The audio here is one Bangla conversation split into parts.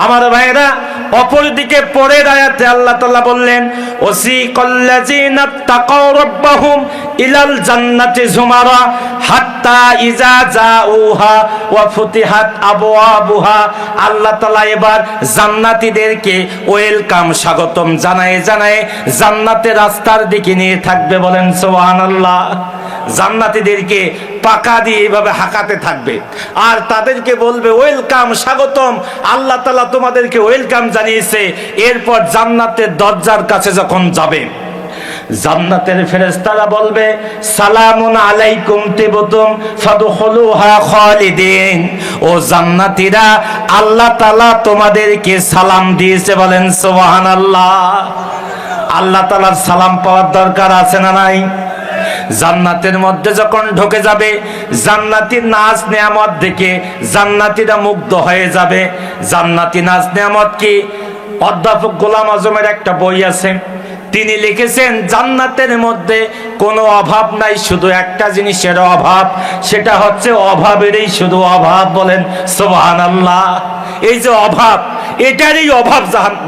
আমার ভাইরা, অপরদিকে পরের আয়াতে আল্লাহ তাআলা বললেন, ওয়াসিকাল্লাযিনা তাকাউ রাব্বাহুম ইলাল জান্নাতি যুমারা হাত্তা ইযা জাউহা ওয়া ফুতিহাত আবওয়াবুহা। আল্লাহ তাআলা এবার জান্নাতীদেরকে ওয়েলকাম, স্বাগতম জানায় জানায় জান্নাতের রাস্তার দিকে নিয়ে থাকবে। বলেন সুবহানাল্লাহ। জান্নাতীদেরকে পাকা দিয়ে এইভাবে হাঁকাতে থাকবে আর তাদেরকে বলবে ওয়েলকাম, স্বাগতম, আল্লাহ তাআলা তোমাদেরকে ওয়েলকাম জানিয়েছে। এরপর জান্নাতের দরজার কাছে যখন যাবে, জান্নাতের ফেরেশতারা বলবে সালামুন আলাইকুম তিবতুম ফাদখুলুহা খালিদিন। ও জান্নাতীরা, আল্লাহ তাআলা তোমাদেরকে সালাম দিয়েছে। বলেন সুবহানাল্লাহ। আল্লাহ তাআলার সালাম পাওয়ার দরকার আছে না নাই? জান্নাতের মধ্যে যখন ঢুকে যাবে, জান্নাতীর নাজ নেয়ামত দেখে জান্নাতীরা মুগ্ধ হয়ে যাবে। জান্নাতি নাজ নেয়ামত কি? অধ্যাপক গোলাম আজমের একটা বই আছে, তিনি লিখেছেন জান্নাতের মধ্যে কোনো অভাব নাই, শুধু একটা জিনিসের অভাব, সেটা হচ্ছে অভাবেরই শুধু অভাব। বলেন সুবহানাল্লাহ। এই যে অভাব, এটারই অভাব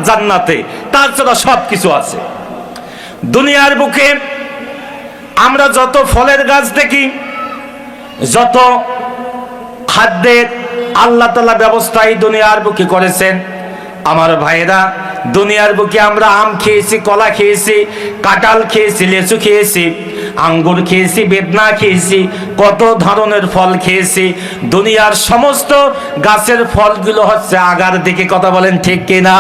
জান্নাতে, তাছাড়া সব কিছু আছে। দুনিয়ার বুকে আমরা যত ফলের গাছ দেখি, যত খাদ্যের আল্লাহ তাআলা ব্যবস্থা এই দুনিয়ার বুকে করেছেন, আমার ভাইরা, দুনিয়ার বুকে আমরা আম খেয়েছি, কলা খেয়েছি, কাঁঠাল খেয়েছি, লিচু খেয়েছি, আঙ্গুর খেয়েছি, বেদনা খেয়েছি, কত ধরনের ফল খেয়েছি। দুনিয়ার সমস্ত গাছের ফলগুলো হচ্ছে আগার দিকে। কথা বলেন ঠিক কিনা?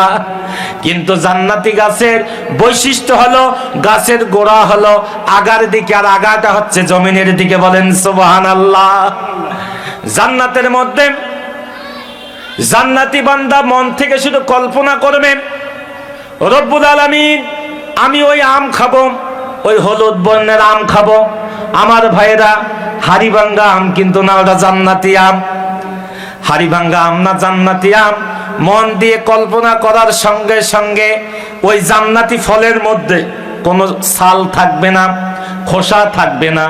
কিন্তু জান্নাতি গাছের বৈশিষ্ট্য হলো গাছের গোড়া হলো আগার দিকে আর আগাটা হচ্ছে জমিনের দিকে। বলেন সুবহানাল্লাহ। জান্নাতের মধ্যে জান্নাতি বান্দা মন থেকে শুধু কল্পনা করবে, রব্বুল আলামিন, আমি ওই আম খাবো, ওই হলুদ বর্ণের আম খাবো। আমার ভাইরা, হাড়িভাঙ্গা আম কিন্তু না, ওটা জান্নাতি আম। হাড়িভাঙ্গা আম না, জান্নাতি আম। মন দিয়ে কল্পনা করার সঙ্গে সঙ্গে ওই জান্নাতি ফলের মধ্যে কোনো ছাল থাকবে না, খোসা থাকবে না,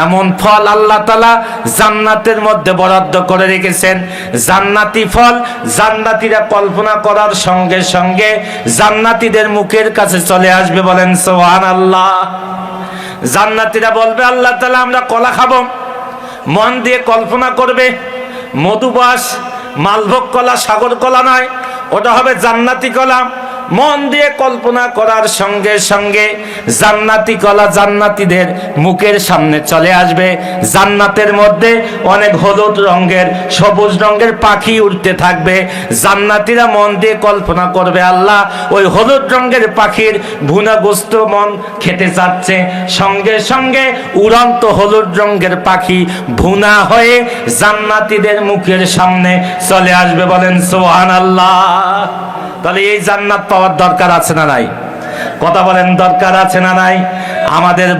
এমন ফল আল্লাহ তাআলা জান্নাতের মধ্যে বরাদ্দ করে রেখেছেন। জান্নাতি ফল জান্নাতীরা কল্পনা করার সঙ্গে সঙ্গে জান্নাতীদের মুখের কাছে চলে আসবে। বলেন সুবহানাল্লাহ। জান্নাতীরা বলবে আল্লাহ তাআলা, আমরা কলা খাবো। মন দিয়ে কল্পনা করবে, মধুবাস, মালভোগ কলা, সাগর কলা নয়, ওটা হবে জান্নাতি কলা। মন দিয়ে কল্পনা করার সঙ্গে সঙ্গে জান্নাতি কলা জান্নাতীদের মুখের সামনে চলে আসবে। জান্নাতের মধ্যে অনেক হলুদ রঙের, সবুজ রঙের পাখি উড়তে থাকবে। জান্নাতীরা মন দিয়ে কল্পনা করবে, আল্লাহ, ওই হলুদ রঙের পাখির ভুনা গোস্ত মন খেতে চাচ্ছে। সঙ্গে সঙ্গে উড়ন্ত হলুদ রঙের পাখি ভুনা হয়ে জান্নাতীদের মুখের সামনে চলে আসবে। বলেন সুবহানাল্লাহ। তাহলে এই জান্নাত পাওয়ার দরকার আছে না নাই? কথা বলেন, দরকার আছে না নাই? আমাদের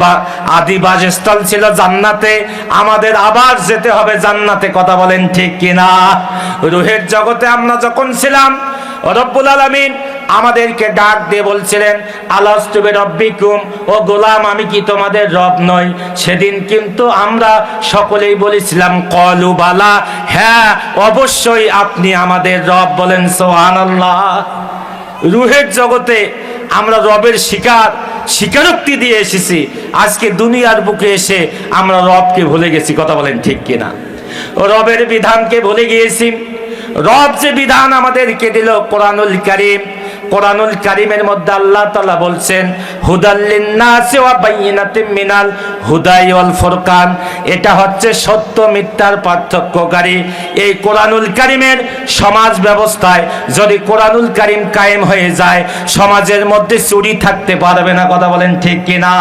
আদি বাসস্থল ছিল জান্নাতে, আমাদের আবার যেতে হবে জান্নাতে। কথা বলেন ঠিক কিনা? রূহের জগতে আমরা যখন ছিলাম, রব্বুল আলামিন আমাদেরকে ডাক দিয়ে বলছিলেন, আলাস্তু বিরাব্বিকুম, ও গোলাম, আমি কি তোমাদের রব নই? সেদিন কিন্তু আমরা সকলেই বলেছিলাম ক্বালু বালা, হ্যাঁ অবশ্যই আপনি আমাদের রব। বলেন সুবহানাল্লাহ। রূহের জগতে আমরা রবের স্বীকারোক্তি দিয়ে এসেছি। আজকে দুনিয়ার বুকে এসে আমরা রবকে ভুলে গেছি। কথা বলেন ঠিক কিনা? রবের বিধানকে ভুলে গিয়েছি। রব যে বিধান আমাদেরকে দিল কোরআনুল কারীম, কোরআনুল কারীমের মধ্যে আল্লাহ তাআলা বলছেন হুদাল লিন্নাসি ওয়া বাইয়িনাতিম মিনাল হুদাই ওয়াল ফুরকান। এটা হচ্ছে সত্য মিথ্যার পার্থক্যকারী। এই কোরআনুল কারীমের সমাজ ব্যবস্থায় যদি কোরআনুল কারীম কায়েম হয়ে যায়, সমাজের মধ্যে চুরি থাকতে পারবে না। কথা বলেন ঠিক কিনা?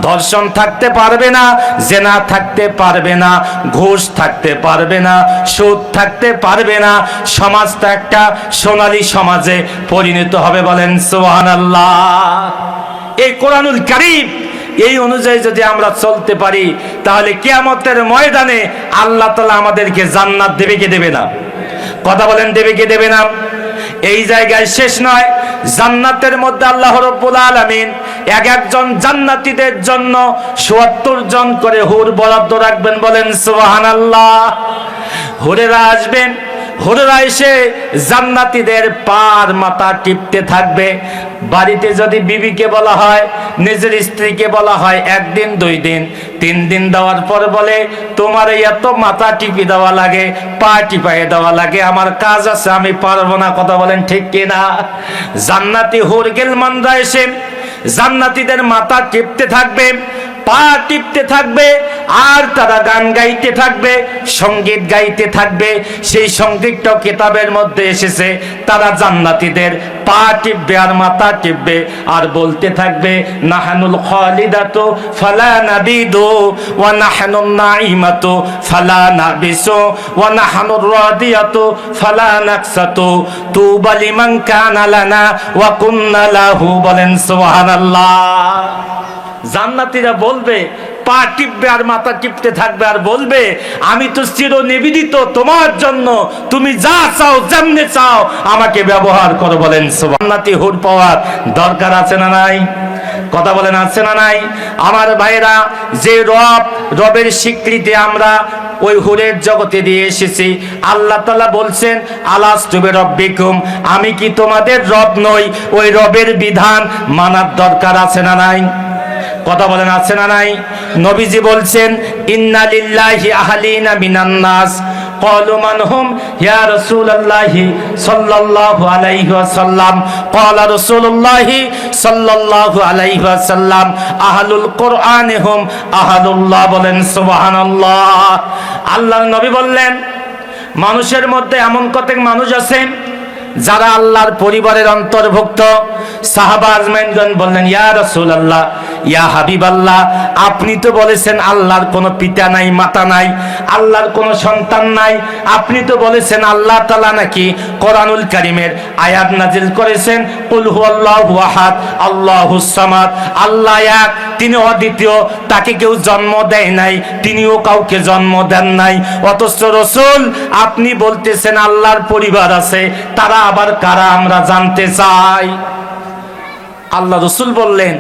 ধর্ষণ থাকতে পারবে না, জেনা থাকতে পারবে না, ঘুষ থাকতে পারবে না, সুদ থাকতে পারবে না। সমাজটা একটা সোনালী সমাজে পরিণত হবে। বলেন সুবহানাল্লাহ। এই কোরআনুল কারীম এই অনুযায়ী যদি আমরা চলতে পারি, তাহলে কিয়ামতের ময়দানে আল্লাহ তাআলা আমাদেরকে জান্নাত দেবে কি দেবে না? কথা বলেন, দেবে কি দেবে না? এই জায়গায় শেষ নয়, জান্নাতের মধ্যে আল্লাহ রাব্বুল আলামিন এক একজন জান্নাতীদের জন্য ৭৪ জন করে হুর বরাদ্দ রাখবেন। বলেন সুবহানাল্লাহ। হুরেরা আসবেন, হুররা এসে জান্নাতীদের পার মাথা টিপতে থাকবে। বাড়িতে যদি বিবিকে বলা হয়, নিজের স্ত্রীকে বলা হয় 1 দিন 2 দিন 3 দিন দেওয়ার পর বলে তোমার এত মাথা টিপি দেওয়া লাগে, পা টিপাই দেওয়া লাগে, আমার কাজ আছে, আমি পারবো না। কথা বলেন ঠিক কিনা? জান্নাতি হুর গিলমানরা এসে জান্নাতীদের মাথা টিপতে থাকবে, পা টিপতে থাকবে, আর তারা গান গাইতে থাকবে, সঙ্গীত গাইতে থাকবে। সেই সঙ্গীতটাও কিতাবের মধ্যে এসেছে। তারা জান্নাতীদের পা টিপবে আর মাথা টিপবে আর বলতে থাকবে নাহানুল খালিদাতু ফালা নাবিদু ওয়া নাহানুন নাঈমাতু ফালা নাবিসু ওয়া নাহানুর রাদিয়াতু ফালা নাকসাতু তুবা লিমান কানা লানা ওয়া কুন্না লাহু। বলেন সুবহানাল্লাহ। জান্নাতীরা বলবে, পা টিপবে আর মাথা টিপতে থাকবে আর বলবে আমি তো চিরনিবেদিত তোমার জন্য, তুমি যা চাও যেমনে চাও আমাকে ব্যবহার করো। বলেন জান্নাতি হুর পাওয়ার দরকার আছে না নাই? কথা বলেন আছে না নাই? আমার ভাইরা, যে রবের স্বীকৃতি আমরা ওই হুরের জগতে দিয়ে এসেছি। আল্লাহ তাআলা বলছেন আলাস্তু বিরাব্বিকুম, আমি কি তোমাদের রব নই? ওই রবের বিধান মানার দরকার আছে না নাই? কথা বলেন আছে না নাই? নবীজি বলছেন ইন্না লিল্লাহি আহলিনা মিনান নাস ক্বালু মান হুম ইয়া রাসূলুল্লাহি সাল্লাল্লাহু আলাইহি ওয়াসাল্লাম ক্বালা রাসূলুল্লাহি সাল্লাল্লাহু আলাইহি ওয়াসাল্লাম আহলুল কুরআনি হুম আহলুল্লাহ। বলেন সুবহানাল্লাহ। আল্লাহর নবী বললেন মানুষের মধ্যে এমন কতক মানুষ আছে যারা আল্লাহর পরিবারের অন্তর্ভুক্ত। সাহাবা আজমাইনগণ বললেন ইয়া রাসূলুল্লাহ, ইয়া হাবিবাল্লাহ, আপনি তো বলেছেন আল্লাহর কোনো পিতা নাই, মাতা নাই, আল্লাহর কোনো সন্তান নাই। আপনি তো বলেছেন আল্লাহ তাআলা নাকি কোরআনুল কারীমের আয়াত নাজিল করেছেন কুল হুয়াল্লাহু আহাদ আল্লাহুস সামাদ, আল্লাহ এক, তিনি অদ্বিতীয়, তাকে কেউ জন্ম দেয় নাই, তিনিও কাউকে জন্ম দেন নাই। অথচ রাসূল আপনি বলতেছেন আল্লাহর পরিবার আছে, তারা আবার কারা আমরা জানতে চাই। আল্লাহ রাসূল বললেন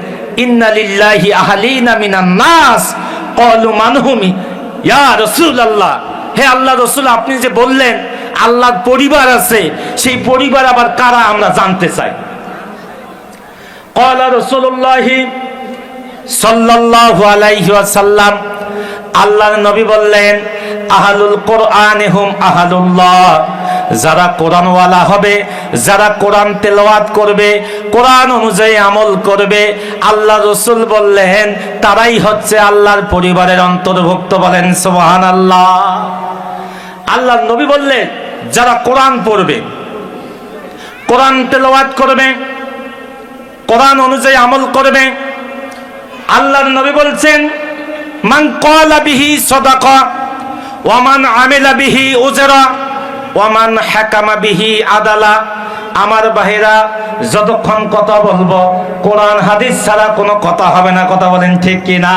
ইন্না লিল্লাহি আহলিনা মিনান নাস ক্বালু মান হুম ইয়া রাসূলুল্লাহ। হে আল্লাহ রাসূল, আপনি যে বললেন আল্লাহর পরিবার আছে, সেই পরিবার আবার কারা আমরা জানতে চাই। ক্বালা রাসূলুল্লাহি সাল্লাল্লাহু আলাইহি ওয়াসাল্লাম, আল্লাহর নবী বললেন আহলুল কুরআনি হুম আহলুল্লাহ, যারা কোরআনওয়ালা হবে, যারা কোরআন তেলাওয়াত করবে, কোরআন অনুযায়ী আমল করবে, আল্লাহ রাসূল বললেন তারাই হচ্ছে আল্লাহর পরিবারের অন্তর্ভুক্ত। বলেন সুবহানাল্লাহ। আল্লাহর নবী বললেন যারা কোরআন পড়বে, কোরআন তেলাওয়াত করবে, কোরআন অনুযায়ী আমল করবে, আল্লাহর নবী বলছেন মান ক্বালা বিহি সাদাকা ওয়া মান আমিলা বিহি উজরা ওয়া মান হাকামা বিহি আদালা। আমার ভাইরা, যতক্ষণ কথা বলবো কোরআন হাদিস ছাড়া কোনো কথা হবে না। কথা বলেন ঠিক কি না?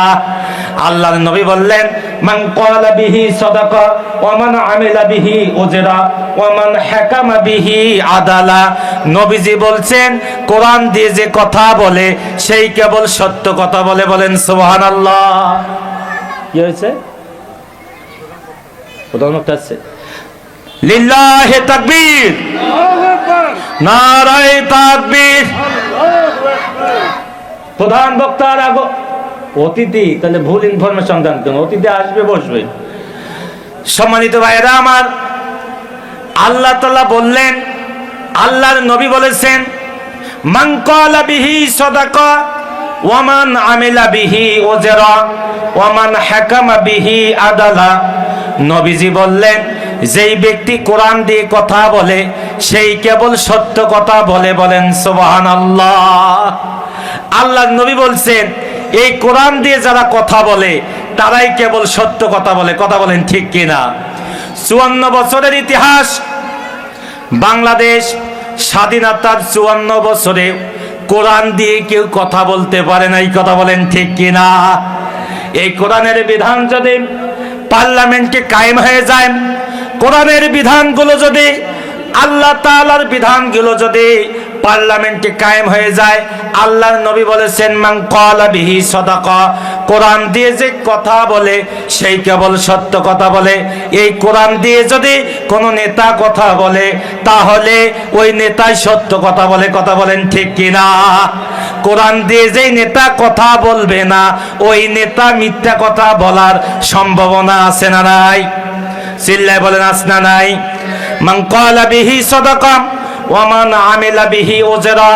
আল্লাহর নবী বললেন মান ক্বালা বিহি সাদাকা ওয়া মান আমিলা বিহি উজরা ওয়া মান হাকামা বিহি আদালা। নবীজি বলছেন কোরআন দিয়ে যে কথা বলে সেই কেবল সত্য কথা বলে। বলেন সুবহানাল্লাহ। কি হয়েছে? প্রধানমন্ত্রী আছে। লিল্লাহি তাকবীর, নারায়ে তাকবীর। প্রধান বক্তার অতিথি, তাহলে ভুল ইনফরমেশন দেন কেন? অতিথি আসবে, বসবে। সম্মানিত ভাইরা আমার, আল্লাহ তাআলা বললেন, আল্লাহর নবী বলেছেন মান ক্বালা বিহি সাদাকা ওয়া মান আমিলা বিহি উজরা ওয়া মান হাকামা বিহি আদালা। নবীজি বললেন যেই ব্যক্তি কোরআন দিয়ে কথা বলে সেই কেবল সত্য কথা বলে। বলেন সুবহানাল্লাহ। আল্লাহর নবী বলছেন এই কোরআন দিয়ে যারা কথা বলে তারাই কেবল সত্য কথা বলে। কথা বলেন ঠিক কিনা? 54 বছরের ইতিহাস, বাংলাদেশ স্বাধীনতার 54 বছরে কোরআন দিয়ে কেউ কথা বলতে পারে নাই। কথা বলেন ঠিক কিনা? এই কোরআনের বিধান যদি পার্লামেন্টে কায়েম হয়ে যায়, কোরআনের বিধানগুলো যদি, আল্লাহ তাআলার বিধানগুলো যদি পার্লামেন্টে কায়েম হয়ে যায়। আল্লাহর নবী বলেছেন মান ক্বালা বিহি সাদাকা, কোরআন দিয়ে যে কথা বলে সেই কেবল সত্য কথা বলে। এই কোরআন দিয়ে যদি কোনো নেতা কথা বলে তাহলে ওই নেতাই সত্য কথা বলে। কথা বলেন ঠিক কিনা? কোরআন দিয়ে যেই নেতা কথা বলবে না ওই নেতা মিথ্যা কথা বলার সম্ভাবনা আছে না নাই? চিল্লায় বলেন আছে না নাই? মান ক্বালা বিহি সাদাকা ওয়া মান আমিলা বিহি উজরা।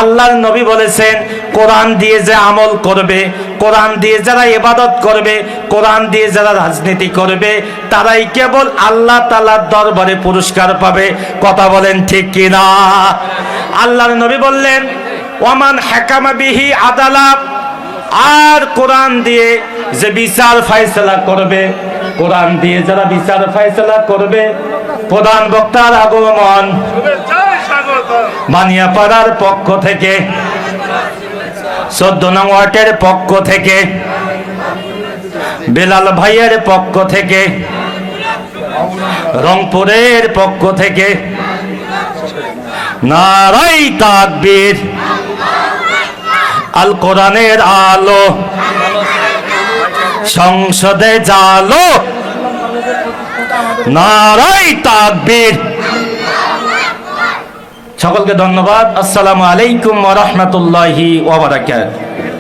আল্লাহর নবী বলেছেন কোরআন দিয়ে যে আমল করবে, কোরআন দিয়ে যারা ইবাদত করবে, কোরআন দিয়ে যারা রাজনীতি করবে তারাই কেবল আল্লাহ তাআলার দরবারে পুরস্কার পাবে। কথা বলেন ঠিক কিনা? আল্লাহর নবী বললেন ওয়ামান হাকামা বিহি আদালা, আর কোরআন দিয়ে যে বিচার ফয়সালা করবে, কোরআন দিয়ে যারা বিচার ফয়সালা করবে। প্রধান বক্তার আগমন বানিয়াপাড়ার পক্ষ থেকে, 14 নং ওয়ার্ডের পক্ষ থেকে, বেলাল ভাইয়ের পক্ষ থেকে, রংপুরের পক্ষ থেকে নারাই তাকবীর, আল কোরআনের আলো, সংসদে জালো, নারাই তাকবীর। সকলকে ধন্যবাদ। আসসালামু আলাইকুম ওয়া রাহমাতুল্লাহি ওয়া বারাকাতুহু।